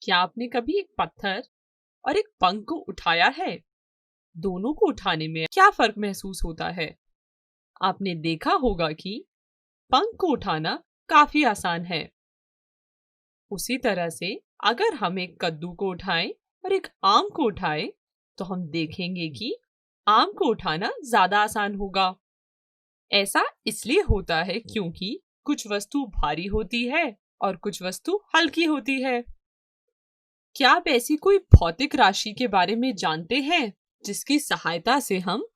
क्या आपने कभी एक पत्थर और एक पंख को उठाया है? दोनों को उठाने में क्या फर्क महसूस होता है? आपने देखा होगा कि पंख को उठाना काफी आसान है। उसी तरह से अगर हम एक कद्दू को उठाएं और एक आम को उठाएं, तो हम देखेंगे कि आम को उठाना ज्यादा आसान होगा। ऐसा इसलिए होता है क्योंकि कुछ वस्तु भारी होती है और कुछ वस्तु हल्की होती है। क्या आप ऐसी कोई भौतिक राशि के बारे में जानते हैं जिसकी सहायता से हम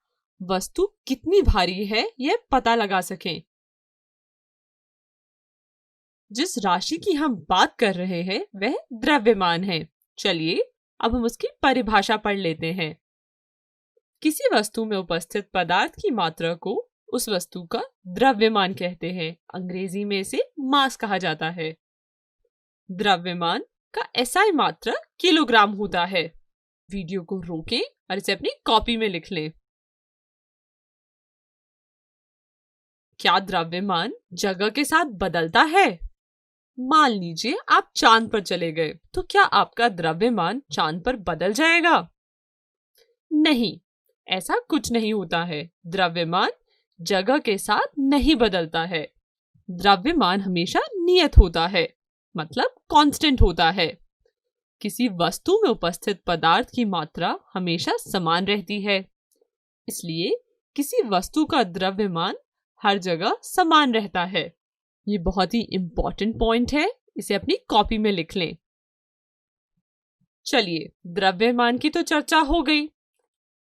वस्तु कितनी भारी है यह पता लगा सकें? जिस राशि की हम बात कर रहे हैं वह द्रव्यमान है। चलिए अब हम उसकी परिभाषा पढ़ लेते हैं। किसी वस्तु में उपस्थित पदार्थ की मात्रा को उस वस्तु का द्रव्यमान कहते हैं। अंग्रेजी में इसे मास कहा जाता है। द्रव्यमान का एसआई मात्रा किलोग्राम होता है। वीडियो को रोकें और इसे अपनी कॉपी में लिख लें। क्या द्रव्यमान जगह के साथ बदलता है? मान लीजिए आप चांद पर चले गए, तो क्या आपका द्रव्यमान चांद पर बदल जाएगा? नहीं, ऐसा कुछ नहीं होता है। द्रव्यमान जगह के साथ नहीं बदलता है। द्रव्यमान हमेशा नियत होता है, मतलब कांस्टेंट होता है। किसी वस्तु में उपस्थित पदार्थ की मात्रा हमेशा समान रहती है, इसलिए किसी वस्तु का द्रव्यमान हर जगह समान रहता है। ये बहुत ही इंपॉर्टेंट पॉइंट है, इसे अपनी कॉपी में लिख लें। चलिए, द्रव्यमान की तो चर्चा हो गई,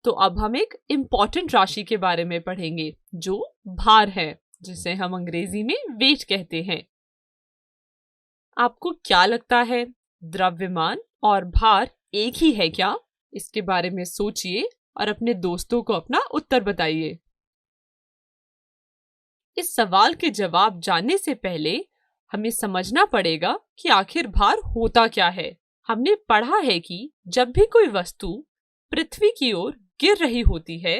तो अब हम एक इंपॉर्टेंट राशि के बारे में पढ़ेंगे जो भार है, जिसे हम अंग्रेजी में वेट कहते हैं। आपको क्या लगता है, द्रव्यमान और भार एक ही है क्या? इसके बारे में सोचिए और अपने दोस्तों को अपना उत्तर बताइए। इस सवाल के जवाब जानने से पहले हमें समझना पड़ेगा कि आखिर भार होता क्या है। हमने पढ़ा है कि जब भी कोई वस्तु पृथ्वी की ओर गिर रही होती है,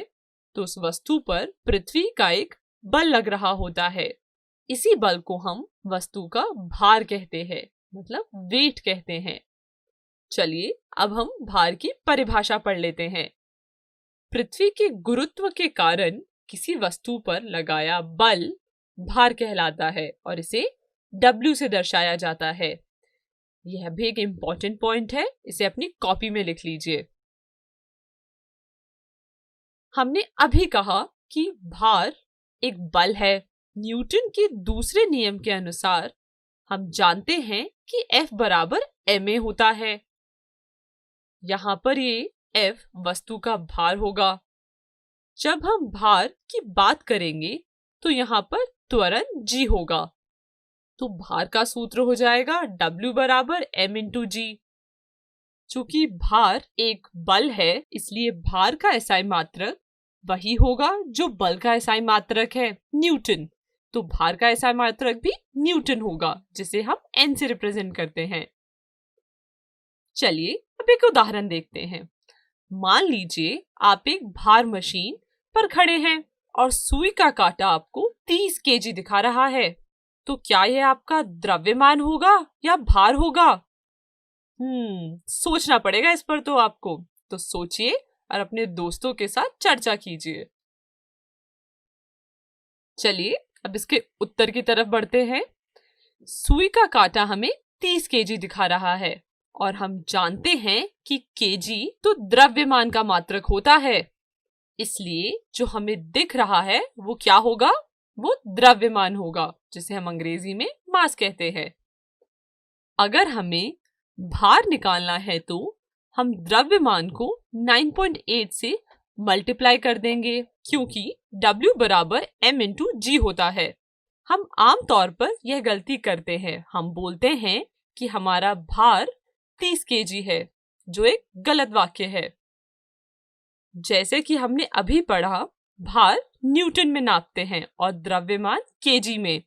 तो उस वस्तु पर पृथ्वी का एक बल लग रहा होता है। इसी बल को हम वस्तु का भार कहते हैं, मतलब वेट कहते हैं। चलिए अब हम भार की परिभाषा पढ़ लेते हैं। पृथ्वी के गुरुत्व के कारण किसी वस्तु पर लगाया बल भार कहलाता है और इसे W से दर्शाया जाता है। यह भी एक इंपॉर्टेंट पॉइंट है, इसे अपनी कॉपी में लिख लीजिए। हमने अभी कहा कि भार एक बल है। न्यूटन के दूसरे नियम के अनुसार हम जानते हैं कि F बराबर ma होता है। यहाँ पर ये F वस्तु का भार होगा। जब हम भार की बात करेंगे तो यहाँ पर त्वरण g होगा, तो भार का सूत्र हो जाएगा W बराबर m इंटू जी। चूंकि भार एक बल है, इसलिए भार का एसआई मात्रक वही होगा जो बल का एसआई मात्रक है, न्यूटन। तो भार का एसआई मात्रक भी न्यूटन होगा, जिसे हम n से रिप्रेजेंट करते हैं। चलिए अब एक उदाहरण देखते हैं। मान लीजिए आप एक भार मशीन पर खड़े हैं और सुई का कांटा आपको 30 केजी दिखा रहा है, तो क्या यह आपका द्रव्यमान होगा या भार होगा? सोचना पड़ेगा इस पर तो आपको। तो सोचिए और अपने दोस्तों के साथ चर्चा कीजिए। चलिए अब इसके उत्तर की तरफ बढ़ते हैं। सुई का कांटा हमें 30 केजी दिखा रहा है और हम जानते हैं कि केजी तो द्रव्यमान का मात्रक होता है, इसलिए जो हमें दिख रहा है वो क्या होगा? वो द्रव्यमान होगा, जिसे हम अंग्रेजी में मास कहते हैं। अगर हमें भार निकालना है तो हम द्रव्यमान को 9.8 से मल्टीप्लाई कर देंगे, क्योंकि W बराबर m इंटू जी होता है। हम आम तौर पर यह गलती करते हैं, हम बोलते हैं कि हमारा भार 30 केजी है, जो एक गलत वाक्य है। जैसे कि हमने अभी पढ़ा, भार न्यूटन में नापते हैं और द्रव्यमान केजी में,